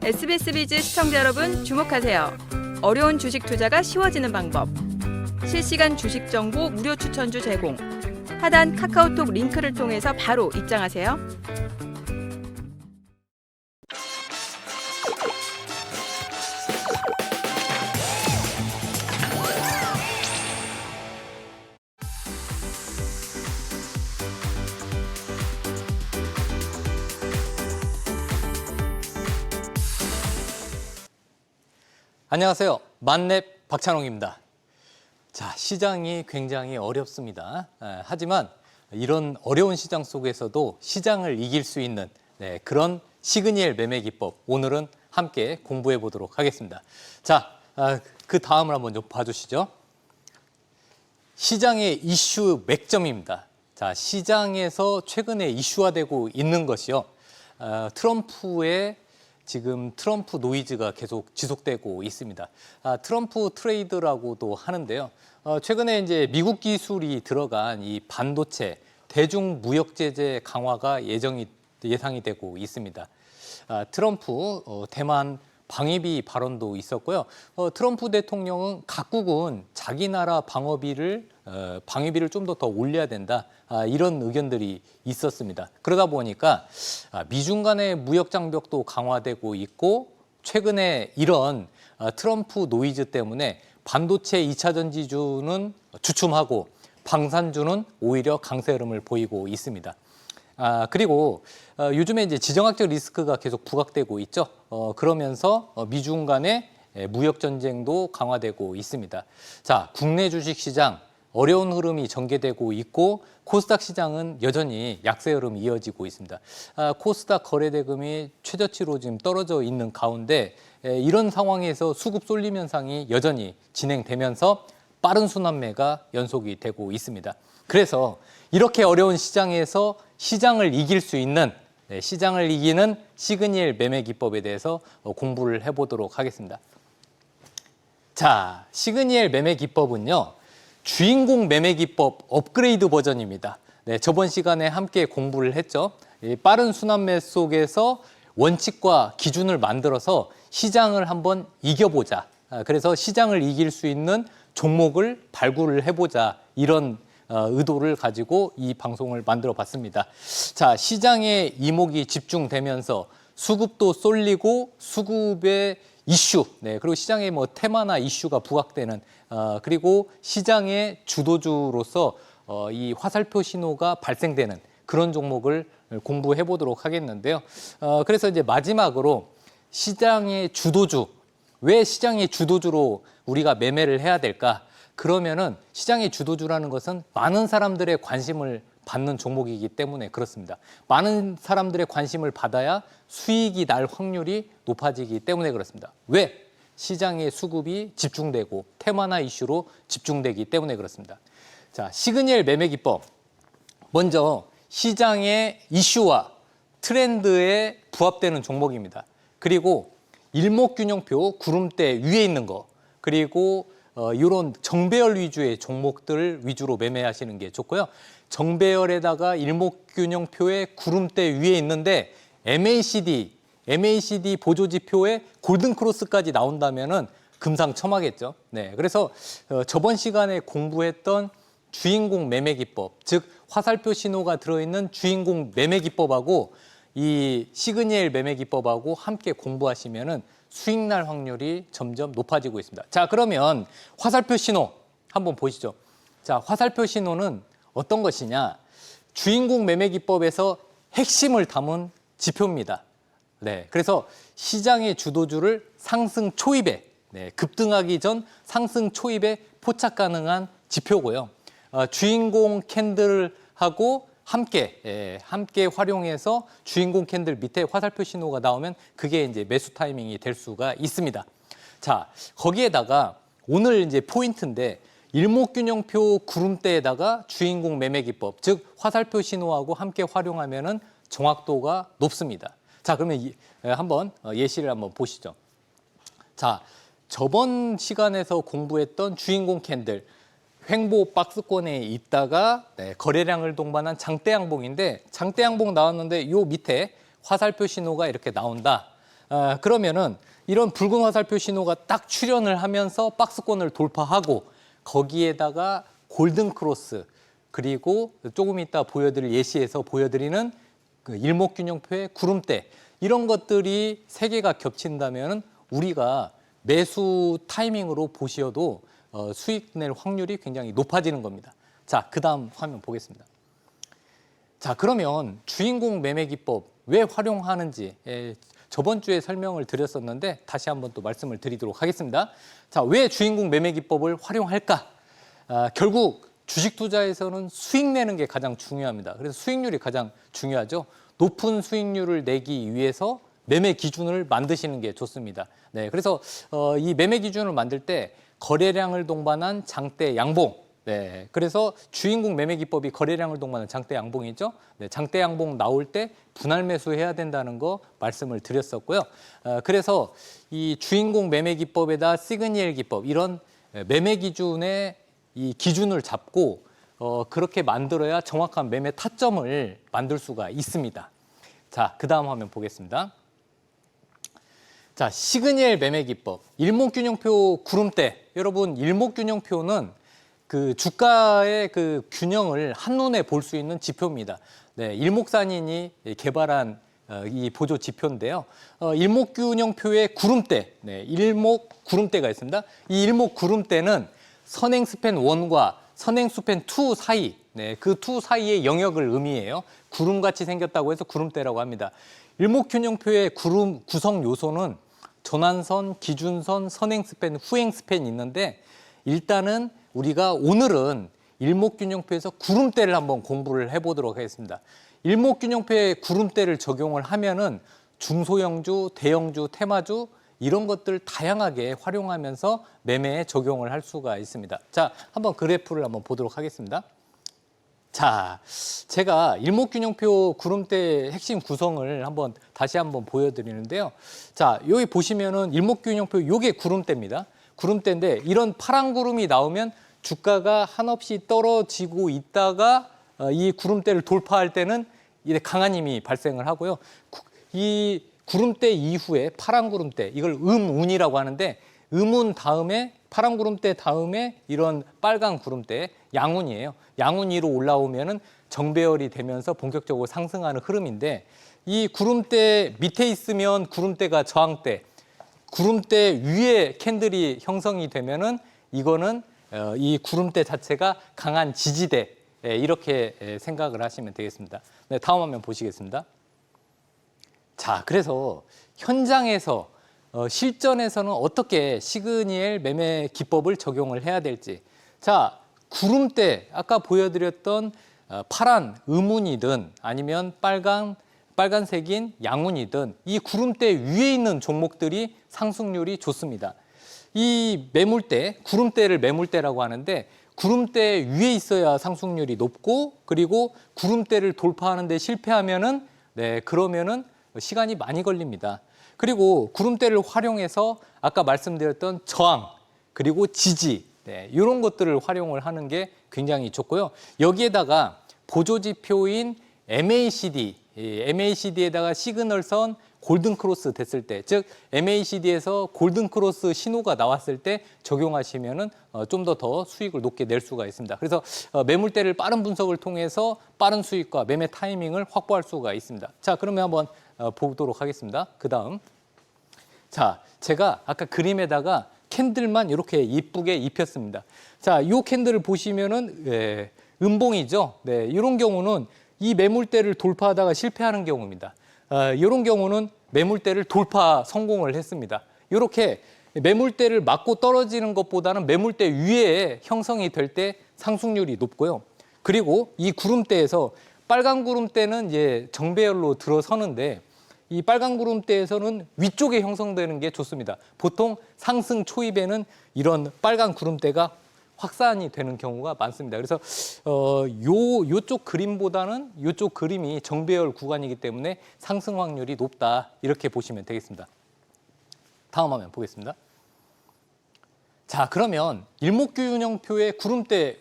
SBS 비즈 시청자 여러분 주목하세요. 어려운 주식 투자가 쉬워지는 방법. 실시간 주식 정보 무료 추천주 제공. 하단 카카오톡 링크를 통해서 바로 입장하세요. 안녕하세요. 만렙 박찬홍입니다. 자, 시장이 굉장히 어렵습니다. 하지만 이런 어려운 시장 속에서도 시장을 이길 수 있는 그런 시그니엘 매매 기법 오늘은 함께 공부해 보도록 하겠습니다. 자, 그 다음을 한번 좀 봐주시죠. 시장의 이슈 맥점입니다. 자, 시장에서 최근에 이슈화되고 있는 것이요. 트럼프의 지금 트럼프 노이즈가 계속 지속되고 있습니다. 트럼프 트레이드라고도 하는데요. 최근에 이제 미국 기술이 들어간 이 반도체 대중 무역 제재 강화가 예상이 되고 있습니다. 트럼프 대만 방위비 발언도 있었고요. 트럼프 대통령은 각국은 자기 나라 방위비를 좀 더 올려야 된다. 이런 의견들이 있었습니다. 그러다 보니까 미중 간의 무역 장벽도 강화되고 있고 최근에 이런 트럼프 노이즈 때문에 반도체 2차 전지주는 주춤하고 방산주는 오히려 강세 흐름을 보이고 있습니다. 그리고 요즘에 이제 지정학적 리스크가 계속 부각되고 있죠. 그러면서 미중 간의 무역 전쟁도 강화되고 있습니다. 자, 국내 주식 시장 어려운 흐름이 전개되고 있고 코스닥 시장은 여전히 약세 흐름이 이어지고 있습니다. 코스닥 거래 대금이 최저치로 지금 떨어져 있는 가운데 이런 상황에서 수급 쏠림 현상이 여전히 진행되면서 빠른 순환매가 연속이 되고 있습니다. 그래서 이렇게 어려운 시장에서 시장을 이길 수 있는 시장을 이기는 시그니엘 매매 기법에 대해서 공부를 해보도록 하겠습니다. 자, 시그니엘 매매 기법은요. 주인공 매매 기법 업그레이드 버전입니다. 저번 시간에 함께 공부를 했죠. 빠른 순환매 속에서 원칙과 기준을 만들어서 시장을 한번 이겨보자. 그래서 시장을 이길 수 있는 종목을 발굴을 해보자. 이런 의도를 가지고 이 방송을 만들어 봤습니다. 자, 시장에 이목이 집중되면서 수급도 쏠리고 수급의 이슈, 그리고 시장에 뭐 테마나 이슈가 부각되는 그리고 시장의 주도주로서 이 화살표 신호가 발생되는 그런 종목을 공부해 보도록 하겠는데요. 그래서 이제 마지막으로 시장의 주도주, 왜 시장의 주도주로 우리가 매매를 해야 될까? 그러면은 시장의 주도주라는 것은 많은 사람들의 관심을 받는 종목이기 때문에 그렇습니다. 많은 사람들의 관심을 받아야 수익이 날 확률이 높아지기 때문에 그렇습니다. 왜? 시장의 수급이 집중되고 테마나 이슈로 집중되기 때문에 그렇습니다. 자, 시그니엘 매매 기법. 먼저 시장의 이슈와 트렌드에 부합되는 종목입니다. 그리고 일목균형표 구름대 위에 있는 거, 그리고 이런 정배열 위주의 종목들 위주로 매매하시는 게 좋고요. 정배열에다가 일목균형표의 구름대 위에 있는데 MACD 보조지표에 골든크로스까지 나온다면은 금상첨화겠죠. 그래서 저번 시간에 공부했던 주인공 매매 기법, 즉 화살표 신호가 들어있는 주인공 매매 기법하고 이 시그니엘 매매 기법하고 함께 공부하시면은 수익 날 확률이 점점 높아지고 있습니다. 자, 그러면 화살표 신호 한번 보시죠. 자, 화살표 신호는 어떤 것이냐? 주인공 매매 기법에서 핵심을 담은 지표입니다. 그래서 시장의 주도주를 상승 초입에, 급등하기 전 상승 초입에 포착 가능한 지표고요. 주인공 캔들하고 함께 활용해서 주인공 캔들 밑에 화살표 신호가 나오면 그게 이제 매수 타이밍이 될 수가 있습니다. 자, 거기에다가 오늘 이제 포인트인데 일목균형표 구름대에다가 주인공 매매 기법, 즉 화살표 신호하고 함께 활용하면은 정확도가 높습니다. 자, 그러면 한번 예시를 한번 보시죠. 자, 저번 시간에서 공부했던 주인공 캔들 횡보 박스권에 있다가 거래량을 동반한 장대 양봉인데 장대 양봉 나왔는데 요 밑에 화살표 신호가 이렇게 나온다. 그러면은 이런 붉은 화살표 신호가 딱 출현을 하면서 박스권을 돌파하고 거기에다가 골든 크로스 그리고 조금 이따 보여드릴 예시에서 보여드리는 그 일목균형표의 구름대 이런 것들이 세 개가 겹친다면 우리가 매수 타이밍으로 보셔도 수익 낼 확률이 굉장히 높아지는 겁니다. 자, 그 다음 화면 보겠습니다. 자, 그러면 주인공 매매 기법 왜 활용하는지 저번 주에 설명을 드렸었는데 다시 한번 또 말씀을 드리도록 하겠습니다. 자, 왜 주인공 매매 기법을 활용할까? 결국 주식 투자에서는 수익 내는 게 가장 중요합니다. 그래서 수익률이 가장 중요하죠. 높은 수익률을 내기 위해서 매매 기준을 만드시는 게 좋습니다. 네, 그래서 이 매매 기준을 만들 때 거래량을 동반한 장대 양봉. 네, 그래서 주인공 매매 기법이 거래량을 동반한 장대 양봉이죠. 네, 장대 양봉 나올 때 분할 매수해야 된다는 거 말씀을 드렸었고요. 그래서 이 주인공 매매 기법에다 시그니엘 기법 이런 매매 기준의 이 기준을 잡고 그렇게 만들어야 정확한 매매 타점을 만들 수가 있습니다. 자, 그 다음 화면 보겠습니다. 자, 시그니엘 매매 기법, 일목균형표 구름대. 여러분, 일목균형표는 그 주가의 그 균형을 한눈에 볼 수 있는 지표입니다. 네, 일목산인이 개발한 이 보조 지표인데요. 일목균형표의 구름대, 네, 일목 구름대가 있습니다. 이 일목 구름대는 선행 스팬 1과 선행 스팬 2 사이, 네, 그 2 사이의 영역을 의미해요. 구름같이 생겼다고 해서 구름대라고 합니다. 일목균형표의 구름 구성 요소는 전환선, 기준선, 선행 스팬, 후행 스팬이 있는데 일단은 우리가 오늘은 일목균형표에서 구름대를 한번 공부를 해보도록 하겠습니다. 일목균형표에 구름대를 적용을 하면은 중소형주, 대형주, 테마주 이런 것들 다양하게 활용하면서 매매에 적용을 할 수가 있습니다. 자, 한번 그래프를 한번 보도록 하겠습니다. 자, 제가 일목균형표 구름대 핵심 구성을 다시 한번 보여드리는데요. 자, 여기 보시면은 일목균형표 요게 구름대입니다. 구름대인데 이런 파란 구름이 나오면 주가가 한없이 떨어지고 있다가 이 구름대를 돌파할 때는 이제 강한 힘이 발생을 하고요. 이 구름대 이후에 파란 구름대, 이걸 음운이라고 하는데 음운 다음에 파란 구름대 다음에 이런 빨간 구름대, 양운이에요. 양운 위로 올라오면은 정배열이 되면서 본격적으로 상승하는 흐름인데 이 구름대 밑에 있으면 구름대가 저항대, 구름대 위에 캔들이 형성이 되면은 이거는 이 구름대 자체가 강한 지지대, 이렇게 생각을 하시면 되겠습니다. 네, 다음 화면 보시겠습니다. 자, 그래서 현장에서 실전에서는 어떻게 시그니엘 매매 기법을 적용을 해야 될지. 자, 구름대 아까 보여드렸던 파란 음운이든 아니면 빨간색인 양운이든 이 구름대 위에 있는 종목들이 상승률이 좋습니다. 이 매물대, 구름대를 매물대라고 하는데 구름대 위에 있어야 상승률이 높고 그리고 구름대를 돌파하는 데 실패하면은 그러면은 시간이 많이 걸립니다. 그리고 구름대를 활용해서 아까 말씀드렸던 저항 그리고 지지 이런 것들을 활용을 하는 게 굉장히 좋고요. 여기에다가 보조지표인 MACD에다가 시그널선 골든크로스 됐을 때, 즉 MACD에서 골든크로스 신호가 나왔을 때 적용하시면은 좀 더 수익을 높게 낼 수가 있습니다. 그래서 매물대를 빠른 분석을 통해서 빠른 수익과 매매 타이밍을 확보할 수가 있습니다. 자, 그러면 한번 보도록 하겠습니다. 그 다음. 자, 제가 아까 그림에다가 캔들만 이렇게 이쁘게 입혔습니다. 자, 이 캔들을 보시면은 음봉이죠. 네, 이런 경우는 이 매물대를 돌파하다가 실패하는 경우입니다. 이런 경우는 매물대를 돌파 성공을 했습니다. 이렇게 매물대를 맞고 떨어지는 것보다는 매물대 위에 형성이 될 때 상승률이 높고요. 그리고 이 구름대에서 빨간 구름대는 이제 정배열로 들어서는데 이 빨간 구름대에서는 위쪽에 형성되는 게 좋습니다. 보통 상승 초입에는 이런 빨간 구름대가 확산이 되는 경우가 많습니다. 그래서 요쪽 그림보다는 요쪽 그림이 정배열 구간이기 때문에 상승 확률이 높다 이렇게 보시면 되겠습니다. 다음 화면 보겠습니다. 자, 그러면 일목균형표의 구름대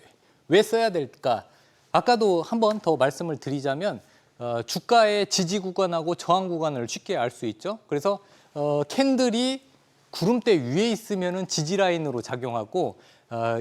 왜 써야 될까? 아까도 한 번 더 말씀을 드리자면 주가의 지지 구간하고 저항 구간을 쉽게 알 수 있죠. 그래서 캔들이 구름대 위에 있으면은 지지 라인으로 작용하고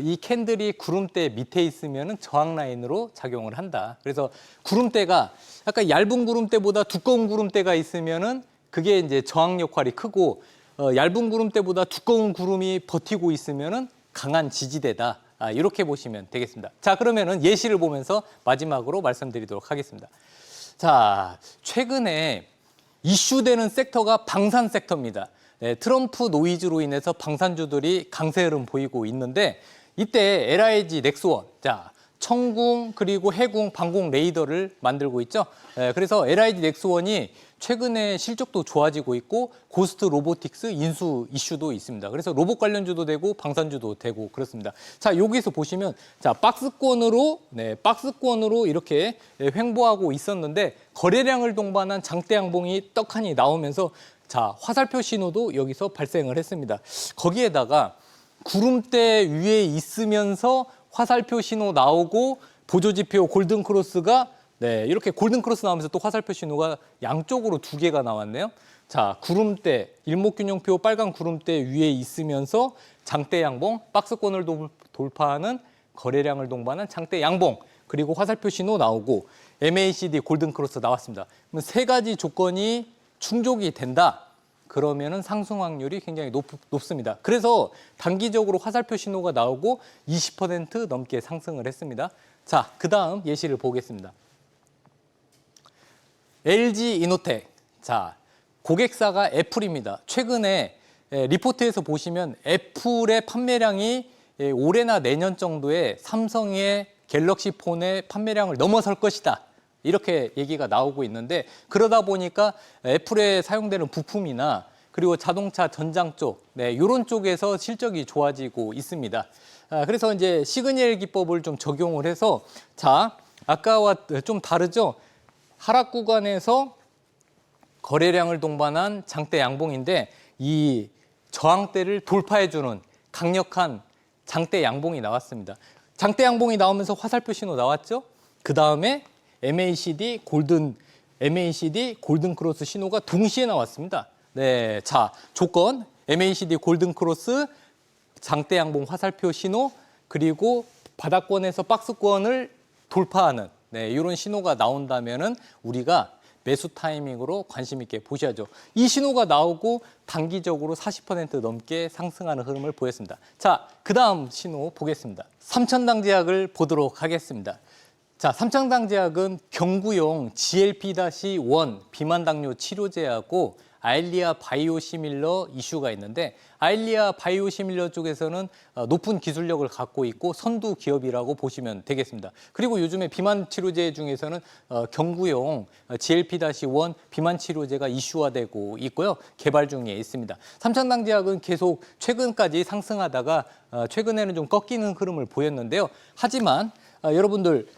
이 캔들이 구름대 밑에 있으면은 저항 라인으로 작용을 한다. 그래서 구름대가 약간 얇은 구름대보다 두꺼운 구름대가 있으면은 그게 이제 저항 역할이 크고 얇은 구름대보다 두꺼운 구름이 버티고 있으면은 강한 지지대다. 이렇게 보시면 되겠습니다. 자, 그러면은 예시를 보면서 마지막으로 말씀드리도록 하겠습니다. 자, 최근에 이슈되는 sek터가 방산 섹터입니다. 네, 트럼프 노이즈로 인해서 방산주들이 강세 흐름 보이고 있는데 이때 LIG 넥스원, 자, 청궁 그리고 해궁, 방공 레이더를 만들고 있죠. 네, 그래서 LIG 넥스원이 최근에 실적도 좋아지고 있고 고스트 로보틱스 인수 이슈도 있습니다. 그래서 로봇 관련주도 되고 방산주도 되고 그렇습니다. 자, 여기서 보시면 자, 박스권으로 이렇게 횡보하고 있었는데 거래량을 동반한 장대 양봉이 떡하니 나오면서 자, 화살표 신호도 여기서 발생을 했습니다. 거기에다가 구름대 위에 있으면서 화살표 신호 나오고 보조지표 골든크로스가 이렇게 골든크로스 나오면서 또 화살표 신호가 양쪽으로 두 개가 나왔네요. 자, 구름대, 일목균형표 빨간 구름대 위에 있으면서 장대 양봉, 박스권을 돌파하는 거래량을 동반한 장대 양봉, 그리고 화살표 신호 나오고 MACD 골든크로스 나왔습니다. 그럼 세 가지 조건이 충족이 된다. 그러면은 상승 확률이 굉장히 높습니다. 그래서 단기적으로 화살표 신호가 나오고 20% 넘게 상승을 했습니다. 자, 그 다음 예시를 보겠습니다. LG 이노텍. 자, 고객사가 애플입니다. 최근에 리포트에서 보시면 애플의 판매량이 올해나 내년 정도에 삼성의 갤럭시 폰의 판매량을 넘어설 것이다. 이렇게 얘기가 나오고 있는데 그러다 보니까 애플에 사용되는 부품이나 그리고 자동차 전장 쪽, 이런 쪽에서 실적이 좋아지고 있습니다. 그래서 이제 시그널 기법을 좀 적용을 해서 자, 아까와 좀 다르죠? 하락 구간에서 거래량을 동반한 장대 양봉인데 이 저항대를 돌파해주는 강력한 장대 양봉이 나왔습니다. 장대 양봉이 나오면서 화살표 신호 나왔죠? 그 다음에 MACD 골든크로스 신호가 동시에 나왔습니다. 네, 자, 조건 MACD 골든크로스, 장대 양봉 화살표 신호, 그리고 바닥권에서 박스권을 돌파하는 이런 신호가 나온다면은 우리가 매수 타이밍으로 관심 있게 보셔야죠. 이 신호가 나오고 단기적으로 40% 넘게 상승하는 흐름을 보였습니다. 자, 그 다음 신호 보겠습니다. 삼천당제약을 보도록 하겠습니다. 자, 삼천당제약은 경구용 GLP-1 비만 당뇨 치료제하고 아일리아 바이오시밀러 이슈가 있는데 아일리아 바이오시밀러 쪽에서는 높은 기술력을 갖고 있고 선두 기업이라고 보시면 되겠습니다. 그리고 요즘에 비만 치료제 중에서는 경구용 GLP-1 비만 치료제가 이슈화되고 있고요. 개발 중에 있습니다. 삼천당제약은 계속 최근까지 상승하다가 최근에는 좀 꺾이는 흐름을 보였는데요. 하지만 여러분들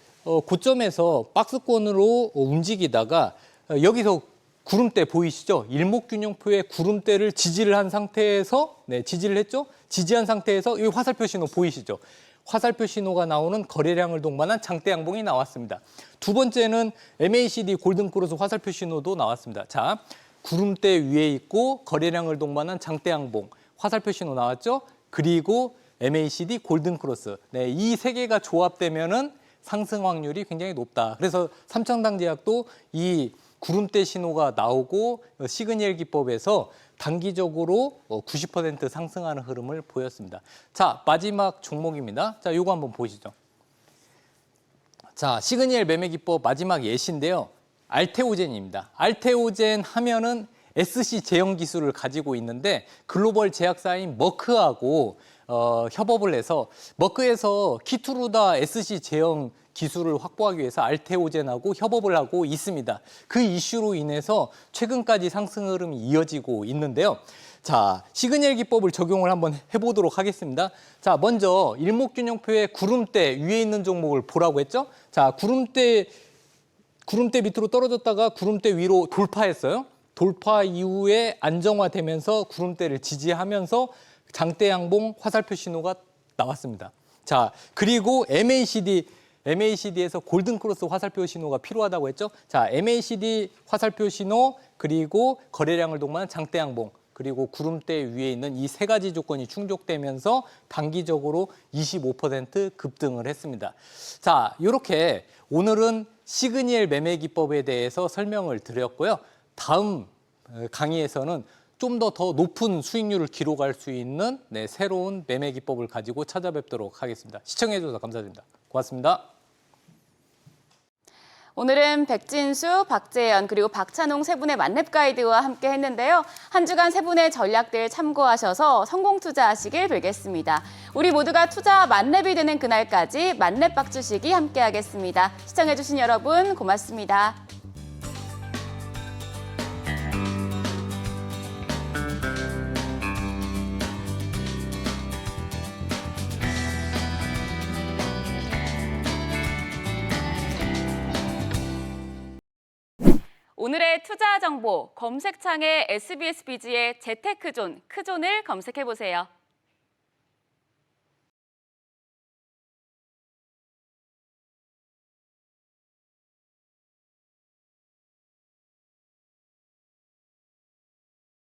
고점에서 박스권으로 움직이다가 여기서 구름대 보이시죠? 일목균형표의 구름대를 지지를 한 상태에서 지지를 했죠? 지지한 상태에서 이 화살표 신호 보이시죠? 화살표 신호가 나오는 거래량을 동반한 장대 양봉이 나왔습니다. 두 번째는 MACD 골든크로스 화살표 신호도 나왔습니다. 자, 구름대 위에 있고 거래량을 동반한 장대 양봉 화살표 신호 나왔죠? 그리고 MACD 골든크로스. 이 세 개가 조합되면은 상승 확률이 굉장히 높다. 그래서 삼천당제약도 이 구름대 신호가 나오고 시그널 기법에서 단기적으로 90% 상승하는 흐름을 보였습니다. 자, 마지막 종목입니다. 자, 요거 한번 보시죠. 자, 시그널 매매 기법 마지막 예시인데요. 알테오젠입니다. 알테오젠 하면은 SC 제형 기술을 가지고 있는데 글로벌 제약사인 머크하고 협업을 해서 머크에서 키투루다 SC 제형 기술을 확보하기 위해서 알테오젠하고 협업을 하고 있습니다. 그 이슈로 인해서 최근까지 상승 흐름이 이어지고 있는데요. 자, 시그널 기법을 적용을 한번 해보도록 하겠습니다. 자, 먼저 일목균형표의 구름대 위에 있는 종목을 보라고 했죠. 자, 구름대 밑으로 떨어졌다가 구름대 위로 돌파했어요. 돌파 이후에 안정화되면서 구름대를 지지하면서 장대 양봉 화살표 신호가 나왔습니다. 자, 그리고 MACD에서 골든크로스 화살표 신호가 필요하다고 했죠. 자, MACD 화살표 신호 그리고 거래량을 동반한 장대 양봉 그리고 구름대 위에 있는 이 세 가지 조건이 충족되면서 단기적으로 25% 급등을 했습니다. 자, 이렇게 오늘은 시그니엘 매매 기법에 대해서 설명을 드렸고요. 다음 강의에서는 좀 더 높은 수익률을 기록할 수 있는 새로운 매매 기법을 가지고 찾아뵙도록 하겠습니다. 시청해 주셔서 감사드립니다. 고맙습니다. 오늘은 백진수, 박재현 그리고 박찬홍 세 분의 만렙 가이드와 함께 했는데요. 한 주간 세 분의 전략들 참고하셔서 성공 투자하시길 빌겠습니다. 우리 모두가 투자 만렙이 되는 그날까지 만렙 박주식이 함께하겠습니다. 시청해주신 여러분 고맙습니다. 오늘의 투자 정보 검색창에 SBS 비즈의 재테크존, 크존을 검색해보세요.